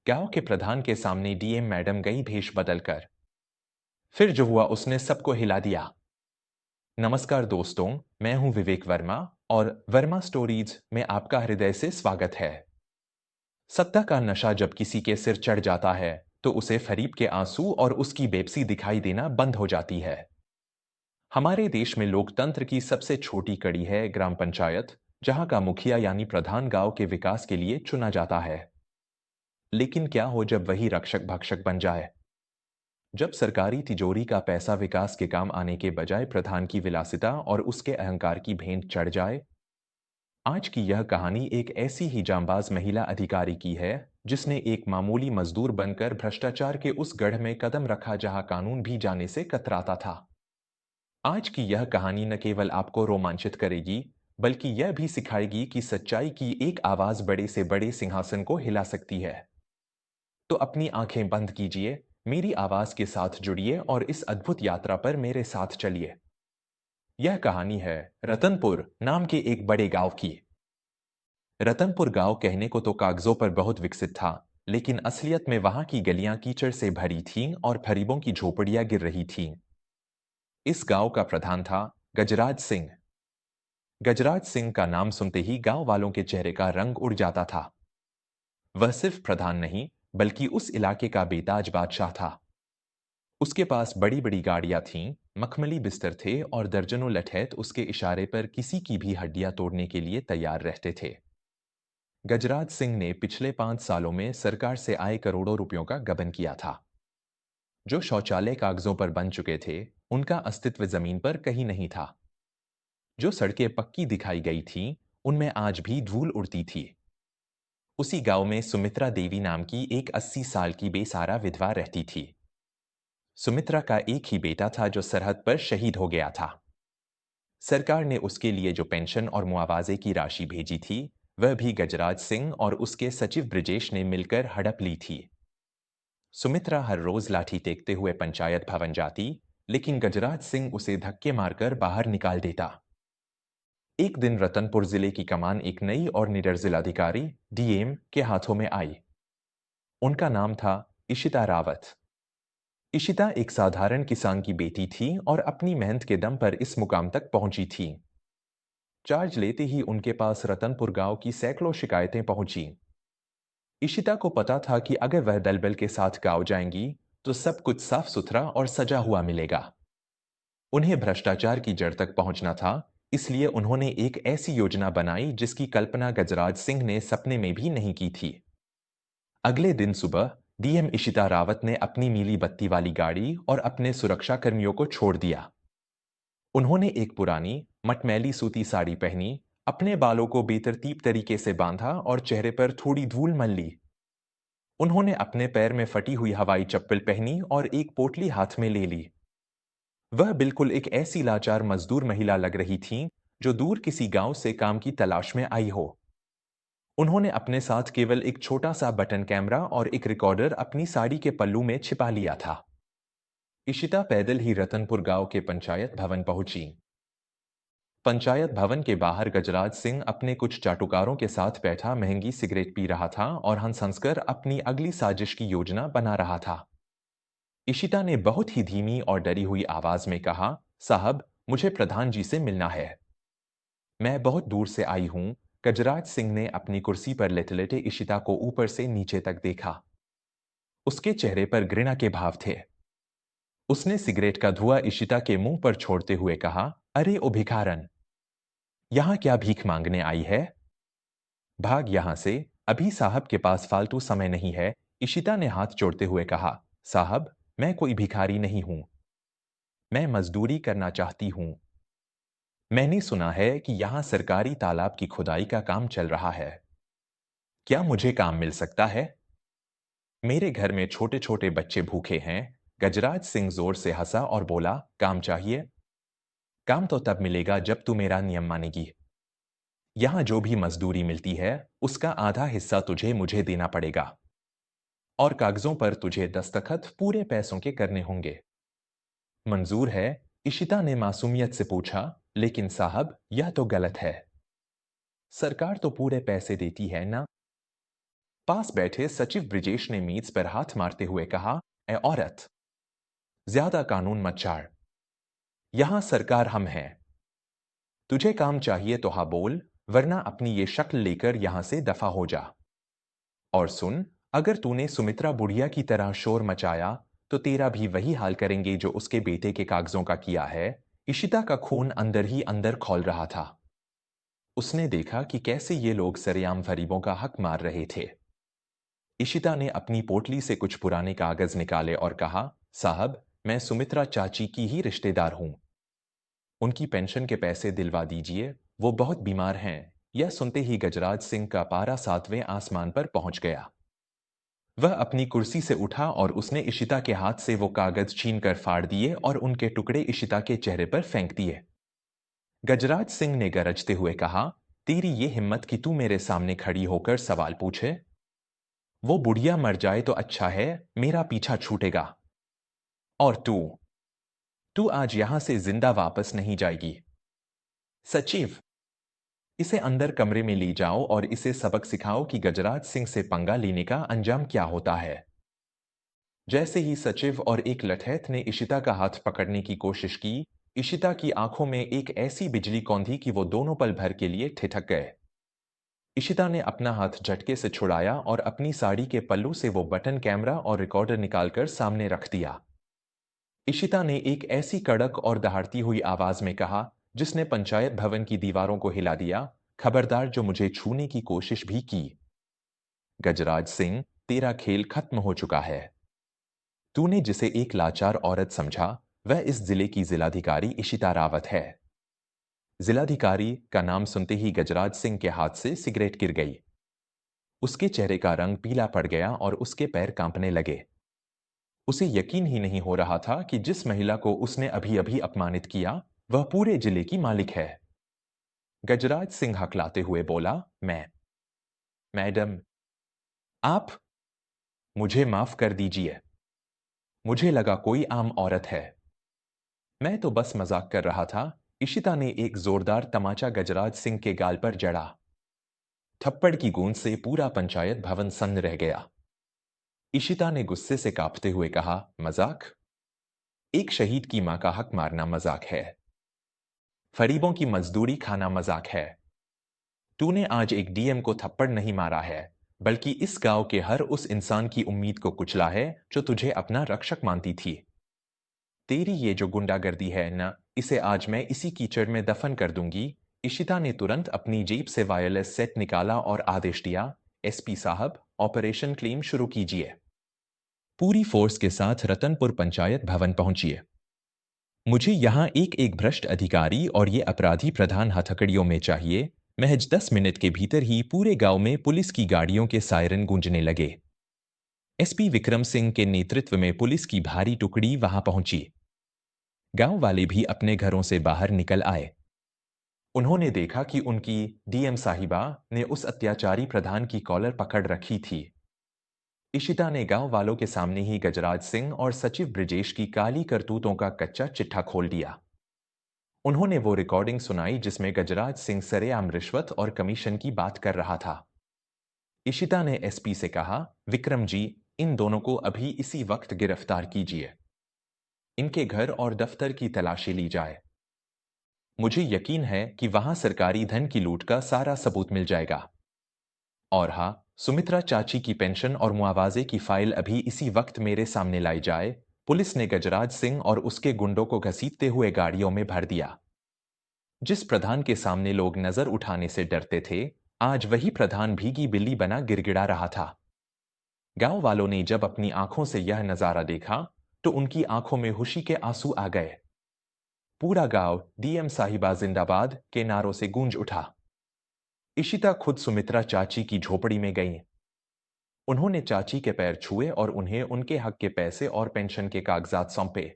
गांव के प्रधान के सामने डीएम मैडम गई भेष बदलकर। फिर जो हुआ उसने सबको हिला दिया। नमस्कार दोस्तों, मैं हूं विवेक वर्मा और वर्मा स्टोरीज में आपका हृदय से स्वागत है। सत्ता का नशा जब किसी के सिर चढ़ जाता है तो उसे फरीब के आंसू और उसकी बेबसी दिखाई देना बंद हो जाती है। हमारे देश में लोकतंत्र की सबसे छोटी कड़ी है ग्राम पंचायत, जहां का मुखिया यानी प्रधान गांव के विकास के लिए चुना जाता है। लेकिन क्या हो जब वही रक्षक भक्षक बन जाए? जब सरकारी तिजोरी का पैसा विकास के काम आने के बजाय प्रधान की विलासिता और उसके अहंकार की भेंट चढ़ जाए। आज की यह कहानी एक ऐसी ही जांबाज महिला अधिकारी की है, जिसने एक मामूली मजदूर बनकर भ्रष्टाचार के उस गढ़ में कदम रखा जहां कानून भी जाने से कतराता था। आज की यह कहानी न केवल आपको रोमांचित करेगी, बल्कि यह भी सिखाएगी कि सच्चाई की एक आवाज बड़े से बड़े सिंहासन को हिला सकती है। तो अपनी आंखें बंद कीजिए, मेरी आवाज के साथ जुड़िए और इस अद्भुत यात्रा पर मेरे साथ चलिए। यह कहानी है रतनपुर नाम के एक बड़े गांव की। रतनपुर गांव कहने को तो कागजों पर बहुत विकसित था, लेकिन असलियत में वहां की गलियां कीचड़ से भरी थीं और फरीबों की झोपड़ियां गिर रही थीं। इस गांव का प्रधान था गजराज सिंह। गजराज सिंह का नाम सुनते ही गांव वालों के चेहरे का रंग उड़ जाता था। वह सिर्फ प्रधान नहीं, बल्कि उस इलाके का बेताज बादशाह था। उसके पास बड़ी-बड़ी गाड़ियां थीं, मखमली बिस्तर थे और दर्जनों लठैत उसके इशारे पर किसी की भी हड्डियां तोड़ने के लिए तैयार रहते थे। गजराज सिंह ने पिछले 5 सालों में सरकार से आए करोड़ों रुपयों का गबन किया था। जो शौचालय कागजों पर बन चुके थे, उनका अस्तित्व जमीन पर कहीं नहीं था। जो सड़कें पक्की दिखाई गई थीं, उनमें आज भी धूल उड़ती थी। उसी गांव में सुमित्रा देवी नाम की एक 80 साल की बेसहारा विधवा रहती थी। सुमित्रा का एक ही बेटा था जो सरहद पर शहीद हो गया था। सरकार ने उसके लिए जो पेंशन और मुआवजे की राशि भेजी थी, वह भी गजराज सिंह और उसके सचिव ब्रिजेश ने मिलकर हड़प ली थी। सुमित्रा हर रोज लाठी टेकते हुए पंचायत भवन जाती, लेकिन गजराज सिंह उसे धक्के मारकर बाहर निकाल देता। एक दिन रतनपुर जिले की कमान एक नई और निडर जिलाधिकारी डीएम के हाथों में आई। उनका नाम था इशिता रावत। इशिता एक साधारण किसान की बेटी थी और अपनी मेहनत के दम पर इस मुकाम तक पहुंची थी। चार्ज लेते ही उनके पास रतनपुर गांव की सैकड़ों शिकायतें पहुंची। इशिता को पता था कि अगर वह दलबल के साथ गांव जाएंगी, तो सब कुछ साफ सुथरा और सजा हुआ मिलेगा। उन्हें भ्रष्टाचार की जड़ तक पहुंचना था, इसलिए उन्होंने एक ऐसी योजना बनाई जिसकी कल्पना गजराज सिंह ने सपने में भी नहीं की थी। अगले दिन सुबह डीएम इशिता रावत ने अपनी नीली बत्ती वाली गाड़ी और अपने सुरक्षा कर्मियों को छोड़ दिया। उन्होंने एक पुरानी, मटमैली सूती साड़ी पहनी, अपने बालों को बेतरतीब तरीके से बांधा और चेहरे पर थोड़ी धूल मल ली। उन्होंने अपने पैर में फटी हुई हवाई चप्पल पहनी और एक पोटली हाथ में ले ली। वह बिल्कुल एक ऐसी लाचार मजदूर महिला लग रही थीं, जो दूर किसी गांव से काम की तलाश में आई हो। उन्होंने अपने साथ केवल एक छोटा सा बटन कैमरा और एक रिकॉर्डर अपनी साड़ी के पल्लू में छिपा लिया था। इशिता पैदल ही रतनपुर गांव के पंचायत भवन पहुंची। पंचायत भवन के बाहर गजराज सिंह अपने कुछ चाटुकारों के साथ बैठा महंगी सिगरेट पी रहा था और हंस हंसकर अपनी अगली साजिश की योजना बना रहा था। इशिता ने बहुत ही धीमी और डरी हुई आवाज में कहा, साहब, मुझे प्रधान जी से मिलना है। मैं बहुत दूर से आई हूं। गजराज सिंह ने अपनी कुर्सी पर लेटे लेटे इशिता को ऊपर से नीचे तक देखा। उसके चेहरे पर घृणा के भाव थे। उसने सिगरेट का धुआं इशिता के मुंह पर छोड़ते हुए कहा, अरे ओ भिखारन, यहां क्या भीख मांगने आई है? भाग यहां से, अभी साहब के पास फालतू समय नहीं है। इशिता ने हाथ जोड़ते हुए कहा, साहब, मैं कोई भिखारी नहीं हूं। मैं मजदूरी करना चाहती हूं। मैंने सुना है कि यहां सरकारी तालाब की खुदाई का काम चल रहा है। क्या मुझे काम मिल सकता है? मेरे घर में छोटे छोटे बच्चे भूखे हैं। गजराज सिंह जोर से हंसा और बोला, काम चाहिए? काम तो तब मिलेगा जब तू मेरा नियम मानेगी। यहां जो भी मजदूरी मिलती है, उसका आधा हिस्सा तुझे मुझे देना पड़ेगा। और कागजों पर तुझे दस्तखत पूरे पैसों के करने होंगे। मंजूर है? इशिता ने मासूमियत से पूछा, लेकिन साहब, यह तो गलत है। सरकार तो पूरे पैसे देती है ना? पास बैठे सचिव ब्रिजेश ने मेज पर हाथ मारते हुए कहा, ए औरत, ज्यादा कानून मत झाड़। यहां सरकार हम हैं। तुझे काम चाहिए तो हाँ बोल, वरना अपनी ये शक्ल लेकर यहां से दफा हो जा। और सुन, अगर तूने सुमित्रा बुढ़िया की तरह शोर मचाया तो तेरा भी वही हाल करेंगे जो उसके बेटे के कागजों का किया है। इशिता का खून अंदर ही अंदर खौल रहा था। उसने देखा कि कैसे ये लोग सरेआम गरीबों का हक मार रहे थे। इशिता ने अपनी पोटली से कुछ पुराने कागज निकाले और कहा, साहब, मैं सुमित्रा चाची की ही रिश्तेदार हूं। उनकी पेंशन के पैसे दिलवा दीजिए, वो बहुत बीमार हैं। यह सुनते ही गजराज सिंह का पारा 7वें आसमान पर पहुंच गया। वह अपनी कुर्सी से उठा और उसने इशिता के हाथ से वो कागज छीनकर फाड़ दिए और उनके टुकड़े इशिता के चेहरे पर फेंक दिए। गजराज सिंह ने गरजते हुए कहा, तेरी ये हिम्मत कि तू मेरे सामने खड़ी होकर सवाल पूछे? वो बुढ़िया मर जाए तो अच्छा है, मेरा पीछा छूटेगा। और तू तू आज यहां से जिंदा वापस नहीं जाएगी। सचिव, इसे अंदर कमरे में ले जाओ और इसे सबक सिखाओ कि गजराज सिंह से पंगा लेने का अंजाम क्या होता है। जैसे ही सचिव और एक लठैत ने इशिता का हाथ पकड़ने की कोशिश की, इशिता की आंखों में एक ऐसी बिजली कौंधी कि वो दोनों पल भर के लिए ठिठक गए। इशिता ने अपना हाथ झटके से छुड़ाया और अपनी साड़ी के पल्लू से वो बटन कैमरा और रिकॉर्डर निकालकर सामने रख दिया। इशिता ने एक ऐसी कड़क और दहाड़ती हुई आवाज में कहा, जिसने पंचायत भवन की दीवारों को हिला दिया, खबरदार जो मुझे छूने की कोशिश भी की। गजराज सिंह, तेरा खेल खत्म हो चुका है। तूने जिसे एक लाचार औरत समझा, वह इस जिले की जिलाधिकारी इशिता रावत है। जिलाधिकारी का नाम सुनते ही गजराज सिंह के हाथ से सिगरेट गिर गई। उसके चेहरे का रंग पीला पड़ गया और उसके पैर कांपने लगे। उसे यकीन ही नहीं हो रहा था कि जिस महिला को उसने अभी अभी अपमानित किया, वह पूरे जिले की मालिक है। गजराज सिंह हकलाते हुए बोला, मैं। मैडम, आप। मुझे माफ कर दीजिए। मुझे लगा कोई आम औरत है। मैं तो बस मजाक कर रहा था। इशिता ने एक जोरदार तमाचा गजराज सिंह के गाल पर जड़ा। थप्पड़ की गूंज से पूरा पंचायत भवन सन्न रह गया। इशिता ने गुस्से से कांपते हुए कहा, मजाक? एक शहीद की मां का हक मारना मजाक है? फरीबों की मजदूरी खाना मजाक है? तूने आज एक डीएम को थप्पड़ नहीं मारा है, बल्कि इस गांव के हर उस इंसान की उम्मीद को कुचला है जो तुझे अपना रक्षक मानती थी। तेरी ये जो गुंडागर्दी है ना, इसे आज मैं इसी कीचड़ में दफन कर दूंगी। इशिता ने तुरंत अपनी जेब से वायरलेस सेट निकाला और आदेश दिया, एसपी साहब, ऑपरेशन क्लेम शुरू कीजिए। पूरी फोर्स के साथ रतनपुर पंचायत भवन पहुंचिए। मुझे यहां एक एक भ्रष्ट अधिकारी और ये अपराधी प्रधान हथकड़ियों में चाहिए। महज 10 मिनट के भीतर ही पूरे गांव में पुलिस की गाड़ियों के सायरन गूंजने लगे। एसपी विक्रम सिंह के नेतृत्व में पुलिस की भारी टुकड़ी वहां पहुंची। गांव वाले भी अपने घरों से बाहर निकल आए। उन्होंने देखा कि उनकी डीएम साहिबा ने उस अत्याचारी प्रधान की कॉलर पकड़ रखी थी। इशिता ने गांव वालों के सामने ही गजराज सिंह और सचिव ब्रिजेश की काली करतूतों का कच्चा चिट्ठा खोल दिया। उन्होंने वो रिकॉर्डिंग सुनाई जिसमें गजराज सिंह सरेआम रिश्वत और कमीशन की बात कर रहा था। इशिता ने एसपी से कहा, विक्रम जी, इन दोनों को अभी इसी वक्त गिरफ्तार कीजिए। इनके घर और दफ्तर की तलाशी ली जाए। मुझे यकीन है कि वहां सरकारी धन की लूट का सारा सबूत मिल जाएगा। और हाँ, सुमित्रा चाची की पेंशन और मुआवजे की फाइल अभी इसी वक्त मेरे सामने लाई जाए। पुलिस ने गजराज सिंह और उसके गुंडों को घसीटते हुए गाड़ियों में भर दिया। जिस प्रधान के सामने लोग नजर उठाने से डरते थे, आज वही प्रधान भीगी बिल्ली बना गिड़गिड़ा रहा था। गांव वालों ने जब अपनी आंखों से यह नजारा देखा, तो उनकी आंखों में खुशी के आंसू आ गए। पूरा गांव डीएम साहिबा जिंदाबाद के नारों से गूंज उठा। इशिता खुद सुमित्रा चाची की झोपड़ी में गईं। उन्होंने चाची के पैर छुए और उन्हें उनके हक के पैसे और पेंशन के कागजात सौंपे।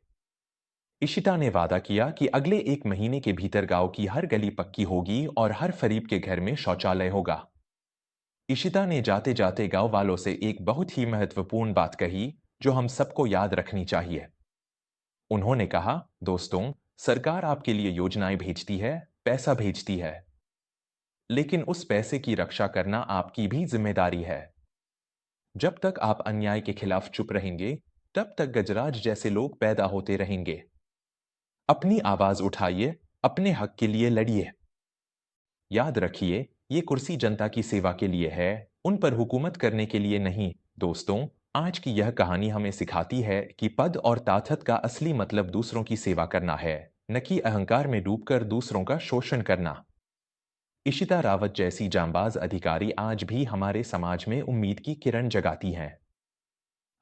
इशिता ने वादा किया कि अगले 1 महीने के भीतर गांव की हर गली पक्की होगी और हर फरीब के घर में शौचालय होगा। इशिता ने जाते जाते गांव वालों से एक बहुत ही महत्वपूर्ण बात कही, जो हम सबको याद रखनी चाहिए। उन्होंने कहा, दोस्तों, सरकार आपके लिए योजनाएं भेजती है, पैसा भेजती है, लेकिन उस पैसे की रक्षा करना आपकी भी जिम्मेदारी है। जब तक आप अन्याय के खिलाफ चुप रहेंगे, तब तक गजराज जैसे लोग पैदा होते रहेंगे। अपनी आवाज उठाइए, अपने हक के लिए लड़िए। याद रखिए, ये कुर्सी जनता की सेवा के लिए है, उन पर हुकूमत करने के लिए नहीं। दोस्तों, आज की यह कहानी हमें सिखाती है कि पद और ताकत का असली मतलब दूसरों की सेवा करना है, न कि अहंकार में डूबकर दूसरों का शोषण करना। इशिता रावत जैसी जांबाज अधिकारी आज भी हमारे समाज में उम्मीद की किरण जगाती हैं।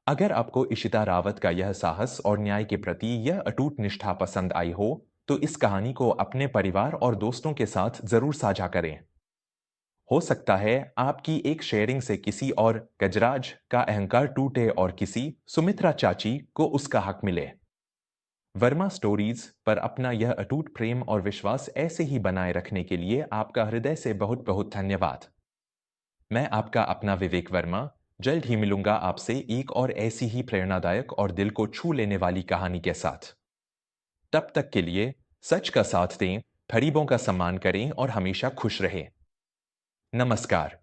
अगर आपको इशिता रावत का यह साहस और न्याय के प्रति यह अटूट निष्ठा पसंद आई हो, तो इस कहानी को अपने परिवार और दोस्तों के साथ जरूर साझा करें। हो सकता है आपकी एक शेयरिंग से किसी और गजराज का अहंकार टूटे और किसी सुमित्रा चाची को उसका हक मिले। वर्मा स्टोरीज पर अपना यह अटूट प्रेम और विश्वास ऐसे ही बनाए रखने के लिए आपका हृदय से बहुत बहुत धन्यवाद। मैं आपका अपना विवेक वर्मा जल्द ही मिलूंगा आपसे एक और ऐसी ही प्रेरणादायक और दिल को छू लेने वाली कहानी के साथ। तब तक के लिए सच का साथ दें, गरीबों का सम्मान करें और हमेशा खुश रहें। नमस्कार।